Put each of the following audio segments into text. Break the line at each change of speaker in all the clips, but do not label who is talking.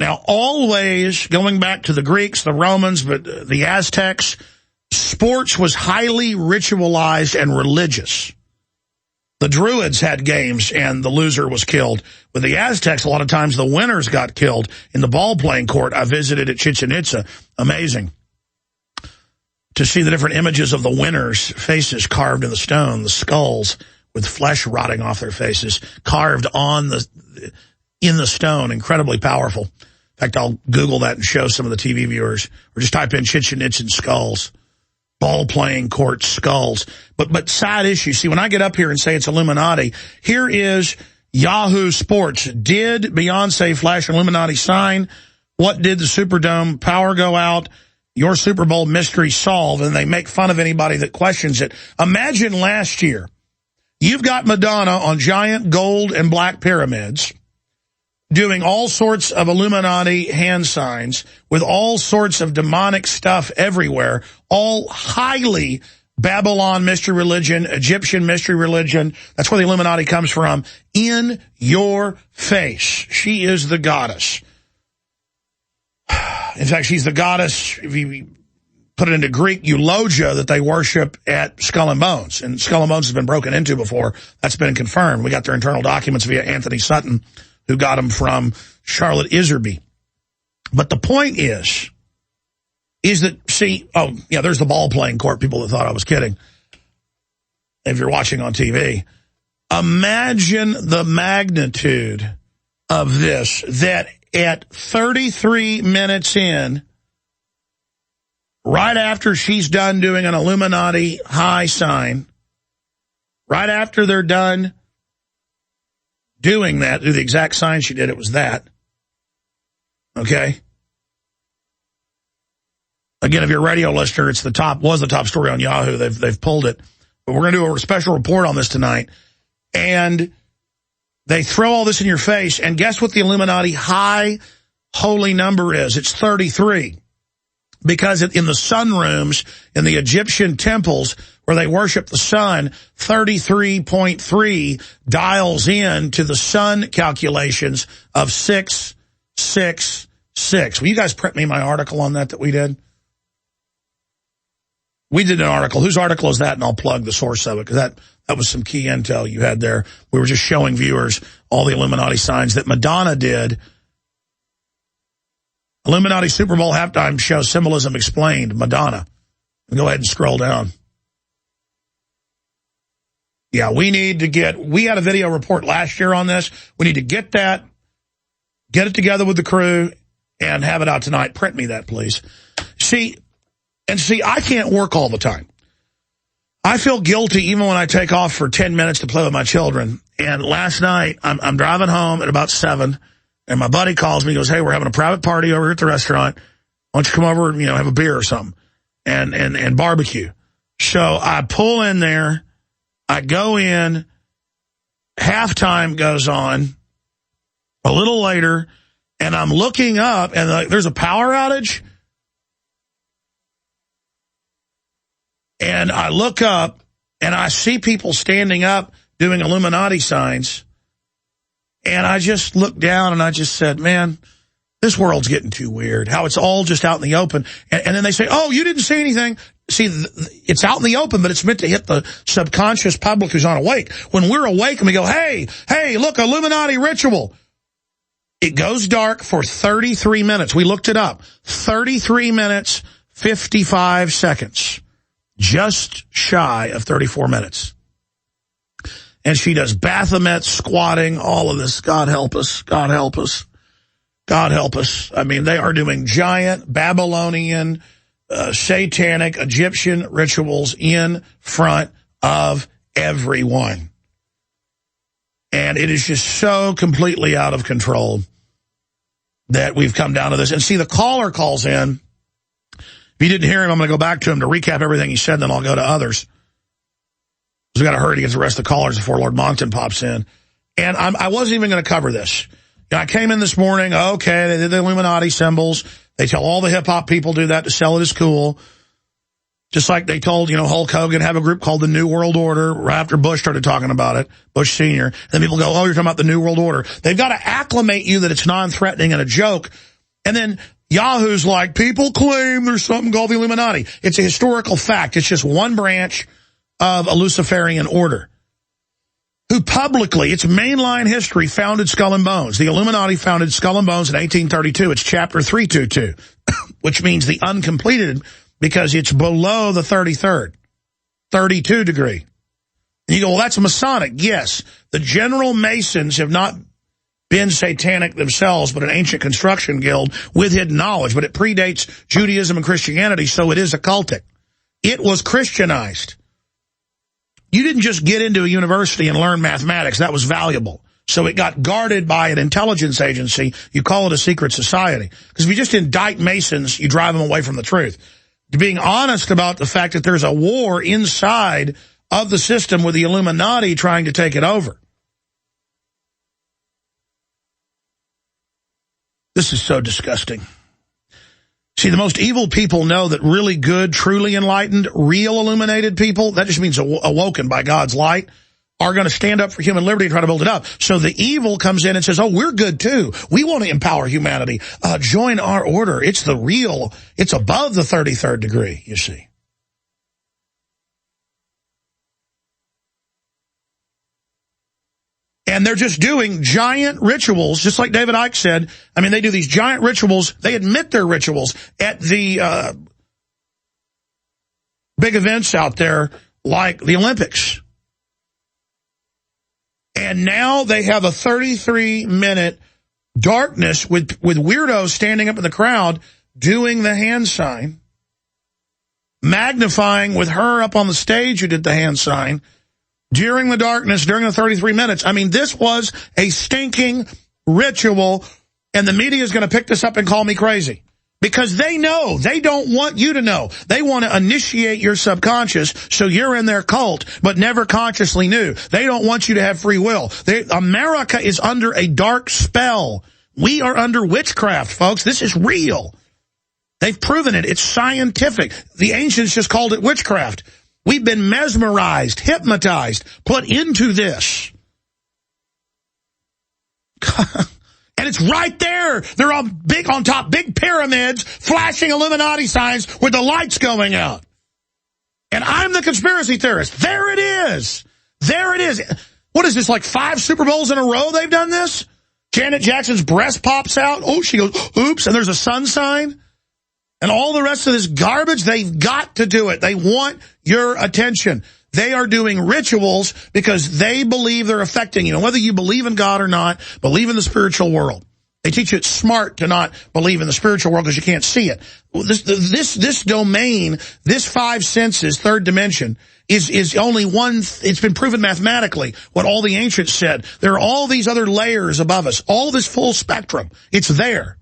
Now, always, going back to the Greeks, the Romans, but the Aztecs, sports was highly ritualized and religious. The Druids had games, and the loser was killed. With the Aztecs, a lot of times the winners got killed in the ball-playing court. I visited at Chichen Itza. Amazing to see the different images of the winners' faces carved in the stone, the skulls with flesh rotting off their faces, carved in the stone. Incredibly powerful. In fact, I'll Google that and show some of the TV viewers. Or just type in Chichen Itzan skulls. Ball-playing court skulls. But side issue. See, when I get up here and say it's Illuminati, here is Yahoo Sports. Did Beyonce flash an Illuminati sign? What did the Superdome power go out? Your Super Bowl mystery solved. And they make fun of anybody that questions it. Imagine last year, you've got Madonna on giant gold and black pyramids doing all sorts of Illuminati hand signs with all sorts of demonic stuff everywhere, all highly Babylon mystery religion, Egyptian mystery religion. That's where the Illuminati comes from. In your face. She is the goddess. In fact, she's the goddess, if you put it into Greek, eulogia, that they worship at Skull and Bones. And Skull and Bones has been broken into before. That's been confirmed. We got their internal documents via Anthony Sutton, who got them from Charlotte Iserby. But the point is that, see, oh, yeah, there's the ball-playing court, people that thought I was kidding. If you're watching on TV. Imagine the magnitude of this, that at 33 minutes in, right after she's done doing an Illuminati high sign, right after they're done doing that, do the exact sign she did, it was that. Okay? Again, if you're a radio listener, it's was the top story on Yahoo. They've pulled it. But we're going to do a special report on this tonight. And they throw all this in your face, and guess what the Illuminati high holy number is? It's 33. Because in the sun rooms, in the Egyptian temples, where they worship the sun, 33.3 dials in to the sun calculations of 666. Will you guys print me my article on that we did? We did an article. Whose article is that? And I'll plug the source of it, because that was some key intel you had there. We were just showing viewers all the Illuminati signs that Madonna did. Illuminati Super Bowl halftime show symbolism explained. Madonna. Go ahead and scroll down. Yeah, we had a video report last year on this. We need to get that, get it together with the crew, and have it out tonight. Print me that, please. See, I can't work all the time. I feel guilty even when I take off for 10 minutes to play with my children. And last night, I'm driving home at about 7, and my buddy calls me and goes, hey, we're having a private party over here at the restaurant. Why don't you come over and, have a beer or something and barbecue. So I pull in there. I go in. Halftime goes on a little later, and I'm looking up, and there's a power outage. And I look up, and I see people standing up doing Illuminati signs. And I just looked down, and I just said, man, this world's getting too weird. How it's all just out in the open. And then they say, oh, you didn't see anything. See, it's out in the open, but it's meant to hit the subconscious public who's unawake. When we're awake and we go, hey, look, Illuminati ritual. It goes dark for 33 minutes. We looked it up. 33 minutes, 55 seconds. Just shy of 34 minutes. And she does Baphomet, squatting, all of this. God help us. God help us. God help us. I mean, they are doing giant Babylonian, satanic, Egyptian rituals in front of everyone. And it is just so completely out of control that we've come down to this. And see, the caller calls in. If you didn't hear him, I'm going to go back to him to recap everything he said, then I'll go to others. We got to hurry to get the rest of the callers before Lord Moncton pops in. And I wasn't even going to cover this. I came in this morning, okay, they did the Illuminati symbols. They tell all the hip-hop people do that to sell it as cool. Just like they told, Hulk Hogan have a group called the New World Order right after Bush started talking about it, Bush Sr. And then people go, oh, you're talking about the New World Order. They've got to acclimate you that it's non-threatening and a joke. And then Yahoo's like, people claim there's something called the Illuminati. It's a historical fact. It's just one branch of a Luciferian order who publicly, it's mainline history, founded Skull and Bones. The Illuminati founded Skull and Bones in 1832. It's chapter 322, which means the uncompleted because it's below the 33rd, 32 degree. And you go, well, that's Masonic. Yes, the General Masons have not been satanic themselves, but an ancient construction guild with hidden knowledge. But it predates Judaism and Christianity, so it is occultic. It was Christianized. You didn't just get into a university and learn mathematics. That was valuable. So it got guarded by an intelligence agency. You call it a secret society. Because if you just indict Masons, you drive them away from the truth. Being honest about the fact that there's a war inside of the system with the Illuminati trying to take it over. This is so disgusting. See, the most evil people know that really good, truly enlightened, real illuminated people, that just means awoken by God's light, are going to stand up for human liberty and try to build it up. So the evil comes in and says, oh, we're good too. We want to empower humanity. Join our order. It's the real. It's above the 33rd degree, you see. And they're just doing giant rituals, just like David Icke said. I mean, they do these giant rituals. They admit they're rituals at the big events out there like the Olympics. And now they have a 33-minute darkness with weirdos standing up in the crowd doing the hand sign, magnifying with her up on the stage who did the hand sign, during the darkness, during the 33 minutes. I mean, this was a stinking ritual, and the media is going to pick this up and call me crazy. Because they know. They don't want you to know. They want to initiate your subconscious so you're in their cult, but never consciously knew. They don't want you to have free will. America is under a dark spell. We are under witchcraft, folks. This is real. They've proven it. It's scientific. The ancients just called it witchcraft. We've been mesmerized, hypnotized, put into this. And it's right there. They're on top, big pyramids, flashing Illuminati signs with the lights going out. And I'm the conspiracy theorist. There it is. There it is. What is this, like 5 Super Bowls in a row they've done this? Janet Jackson's breast pops out. Oh, she goes, oops, and there's a sun sign. And all the rest of this garbage, they've got to do it. They want your attention. They are doing rituals because they believe they're affecting you. And whether you believe in God or not, believe in the spiritual world. They teach you it's smart to not believe in the spiritual world because you can't see it. This domain, this 5 senses, third dimension, is only one. It's been proven mathematically what all the ancients said. There are all these other layers above us, all this full spectrum. It's there.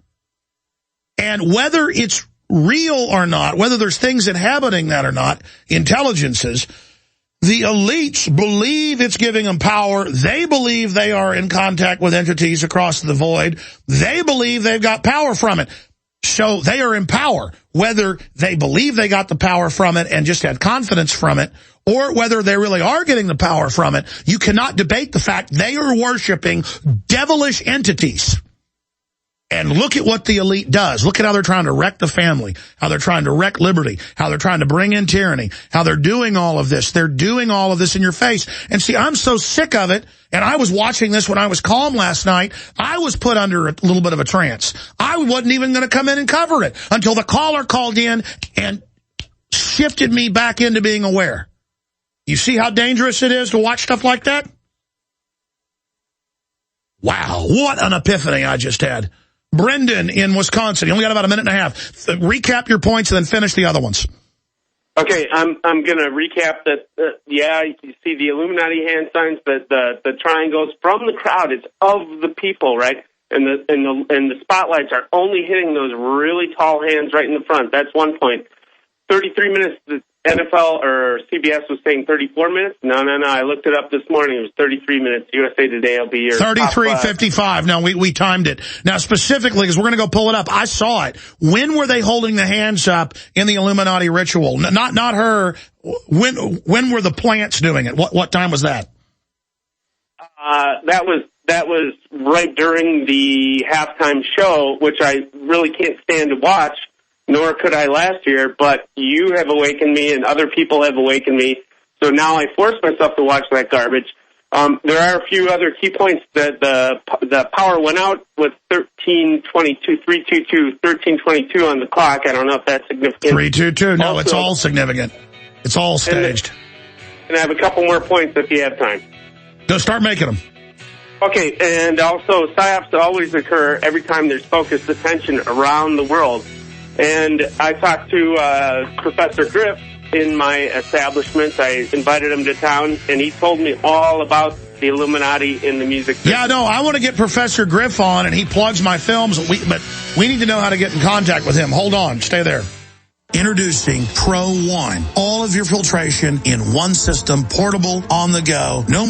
And whether it's real or not, whether there's things inhabiting that or not, intelligences, the elites believe it's giving them power. They believe they are in contact with entities across the void. They believe they've got power from it. So they are in power, whether they believe they got the power from it and just had confidence from it, or whether they really are getting the power from it. You cannot debate the fact they are worshiping devilish entities. And look at what the elite does. Look at how they're trying to wreck the family, how they're trying to wreck liberty, how they're trying to bring in tyranny, how they're doing all of this. They're doing all of this in your face. And see, I'm so sick of it. And I was watching this when I was calm last night. I was put under a little bit of a trance. I wasn't even going to come in and cover it until the caller called in and shifted me back into being aware. You see how dangerous it is to watch stuff like that? Wow, what an epiphany I just had. Brendan in Wisconsin. You only got about a minute and a half. Recap your points and then finish the other ones.
Okay, I'm going to recap that. Yeah, you see the Illuminati hand signs, but the triangles from the crowd. It's of the people, right? And the spotlights are only hitting those really tall hands right in the front. That's one point. 33 minutes. The NFL or CBS was saying 34 minutes. No. I looked it up this morning. It was 33 minutes. USA Today will be your
33:55. No, we timed it. Now, specifically, because we're going to go pull it up. I saw it. When were they holding the hands up in the Illuminati ritual? Not her. When were the plants doing it? What time was that?
That that was right during the halftime show, which I really can't stand to watch, nor could I last year, but you have awakened me and other people have awakened me, so now I force myself to watch that garbage. There are a few other key points that the power went out with 1322 on the clock. I don't know if that's significant.
322. No, it's all significant. It's all staged.
And I have a couple more points if you have time.
Go start making them.
Okay, and also PSYOPs always occur every time there's focused attention around the world. And I talked to Professor Griff in my establishment. I invited him to town, and he told me all about the Illuminati in the music business. Yeah,
no, I want to get Professor Griff on, and he plugs my films, but we need to know how to get in contact with him. Hold on, stay there. Introducing Pro One. All of your filtration in one system, portable, on the go. No